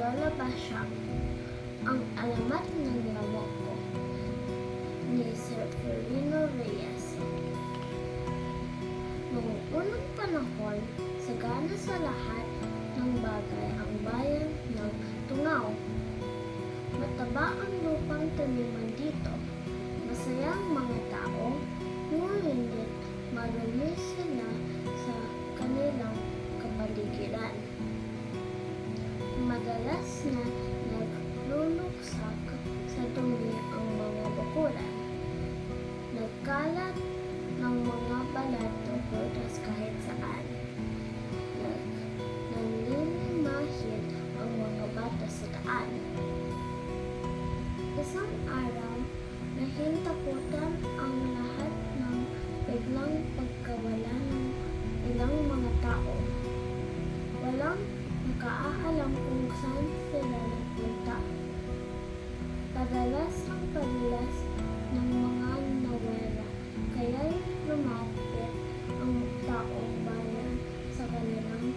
Lola Basha, ang alamat ng lamo ko ni Sir Florino Reyes. Noong unang panahon, sagana sa lahat ng bagay ang bayan ng Tungaw. Mataba ang lupang taniman dito. Masaya ang mga tao, ngunit marumi sila sa kanilang kapaligiran. Madalas na nagluluksak sa dumi ang mga bakuran. Nagkalat ng mga balat o prutas kahit saan. Nanlilimahin ang mga bata sa daan. Isang araw, nahintakutan ang lahat ng biglang pagkawala ng ilang mga tao. Walang nakaalam kung saan sila nagpunta. Padalas ang padalas ng mga nawala, kaya'y lumapit ang taong bayan sa kanilang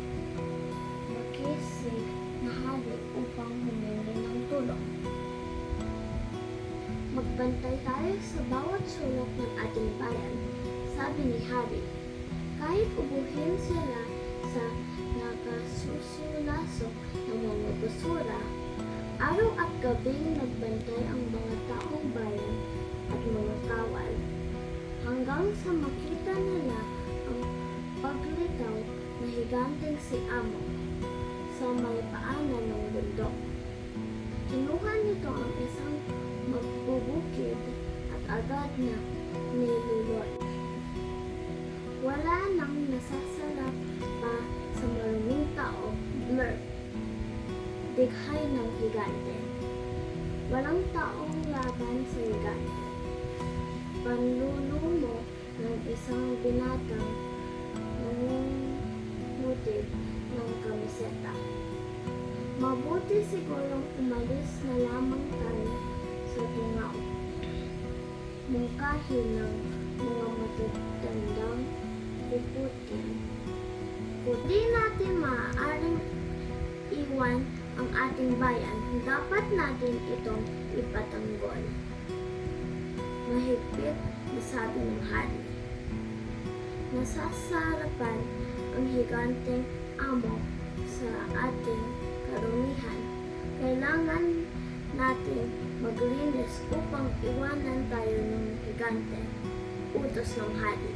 makisig na hari upang humingi ng tulong. Magbantay tayo sa bawat sulok ng ating bayan, sabi ni Hari. Kahit ubuhin sila sa nakasusulasok ng mga basura, araw at gabing nagbantay ang mga taong bayan at mga kawal, hanggang sa makita nila ang paglitaw na higanteng si Amo sa may paanan ng bundok. Kinuha nito ang isang magbubukid at agad na nilulot. Wala nang nasasarap pa sa maruming tao, blurb, dighay ng higante. Walang taong laban sa higante. Panlulumo ng isang binatang nangungutid ng kamiseta. Mabuti sigurong umalis na lamang tayo sa Tungaw. Mungkahin ng mga matatandang puputin. Kung di natin maaaring iwan ang ating bayan, dapat natin itong ipatanggol. Mahigpit na sabi ng hari. Nasasarapan ang higanteng Amo sa ating karumihan. Kailangan natin maglinis upang iwanan tayo ng higante. Utos ng hari.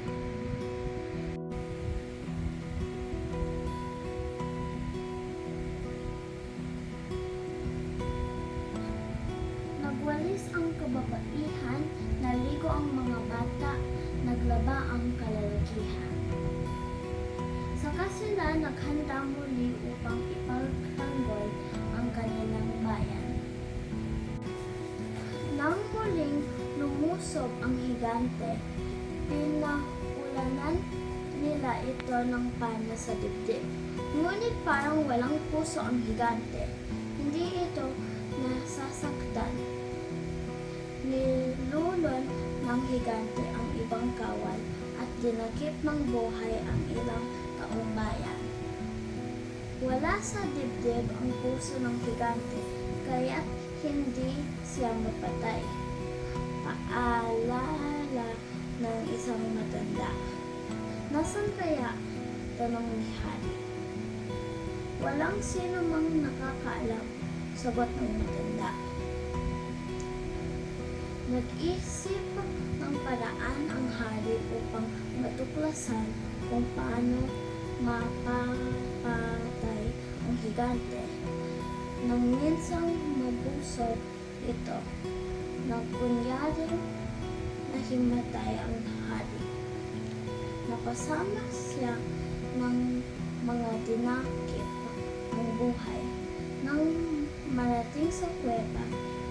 Nagwalis ang kababaihan, naligo ang mga bata, naglaba ang kalalakihan. Saka sila naghanda muli upang ipagtanggol ang kanilang bayan. Nang muling lumusob ang higante, pinakulanan nila ito ng pana sa dibdib. Ngunit parang walang puso ang higante. Hindi ito nasasaktan. Nilulon ng higante ang ibang kawal at dinakip ng buhay ang ilang taong bayan. Wala sa dibdib ang puso ng higante, kaya't hindi siya mapatay. Paalala ng isang matanda. Nasaan kaya? Tanong ni Hari. Walang sino mang nakakaalam, sagot ng matanda. Nag-isip ng paraan ang hari upang matuklasan kung paano mapapatay ang higante. Nang minsang mabusog ito, nagkunyaring nahimatay ang hari. Napasama siya ng mga dinakip ng buhay. Nang marating sa kuweba,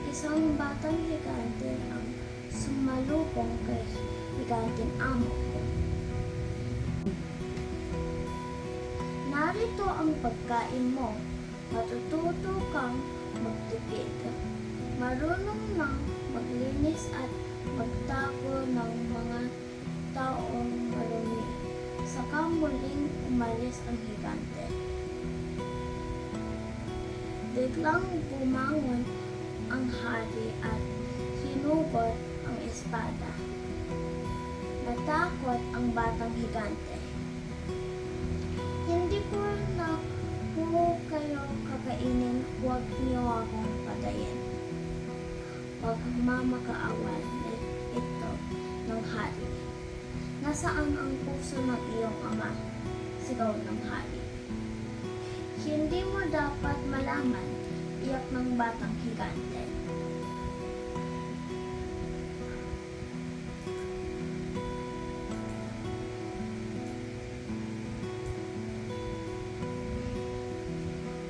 isang batang higante ang sumalubong kay higanteng Amo ko. Narito ang pagkain mo. Matututo kang magtipid. Marunong nang maglinis at magtago ng mga taong marumi. Saka muling umalis ang higante. Biglang bumangon ang hari at hinugot ang espada. Natakot ang batang higante. Hindi ko na po kayo kakainin, huwag niyo akong patayin. Pagmamakaawan ito ng hari. Nasaan ang puso ng iyong ama? Sigaw ng hari. Hindi mo dapat malaman, iyak ng batang higante.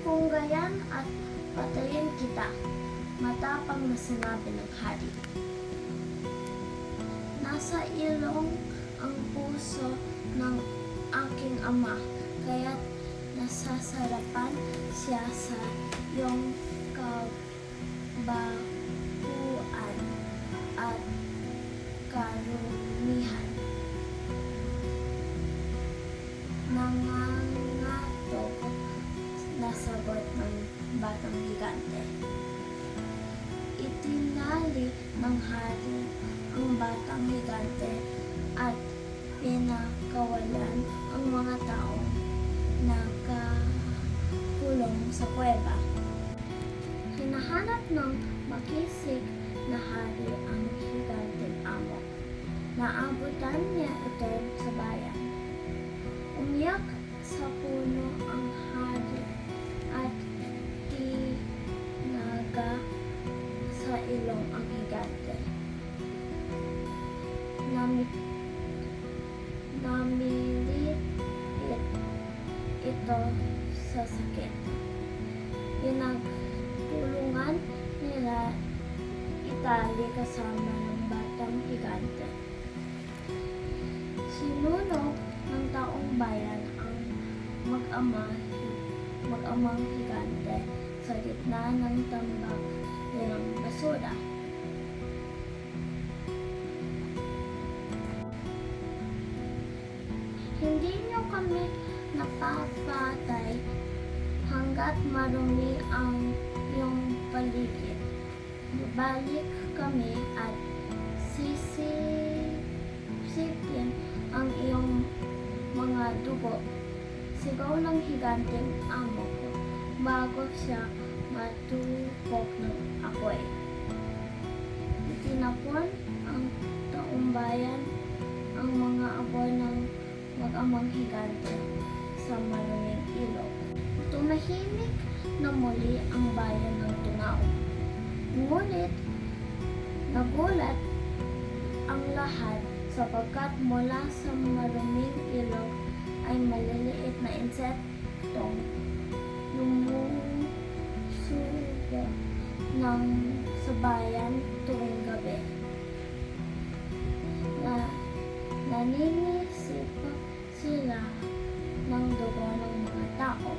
Kung gayan at patayin kita, matapang na sinabi ng hari. Nasa ilong ang puso ng aking ama, kaya't nasasarapan siya sa iyong kabahuan at karumihan. Nangangatog na sagot ng batang higante. Itinali ng hari ang batang higante at pinakawalan ang mga taong nakakulong sa kuweba. Hinahanap ng makisig na hari ang higanteng amo. Naabutan niya ito sa bayan. Umiyak sa puno ang hari at tinaga sa ilong ang higante. Namilit ito sa sakit. Pinagtulungan nila itali kasama ng batang higante. Sinunog ng taong bayan ang mag-amang higante sa gitna ng tambak ng basura. Hindi niyo kami napapatay hanggat marumi ang iyong paligid. Balik kami at sisipin ang iyong mga dugo. Sigaw ng higanteng amo ko bago siya matupok ng apoy. Itinapon ang taong bayan ang mga apoy ng mag-amang higante sa maruming ilog. Tumahimik na muli ang bayan ng Tunao. Ngunit nagulat ang lahat sapagkat mula sa maruming ilog ay maliliit na insektong lumusubo ng sa bayan tuwing gabi. Naninisip sila ng dugo ng mga tao.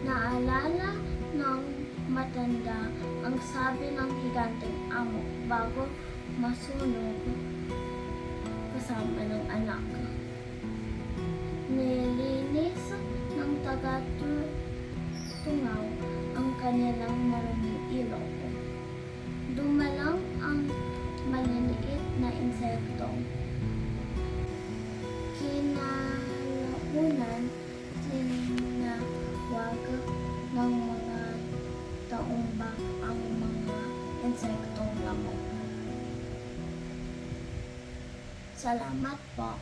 Naalala ng matanda ang sabi ng higanteng amo bago masunog kasama ng anak. Nilinis ng taga-tungaw ang kanilang maruming ilog. Dumalang ang maliliit na insektong. Kinalaunan tinawag ng mga taumbak ang mga insektong lamok. Salamat po.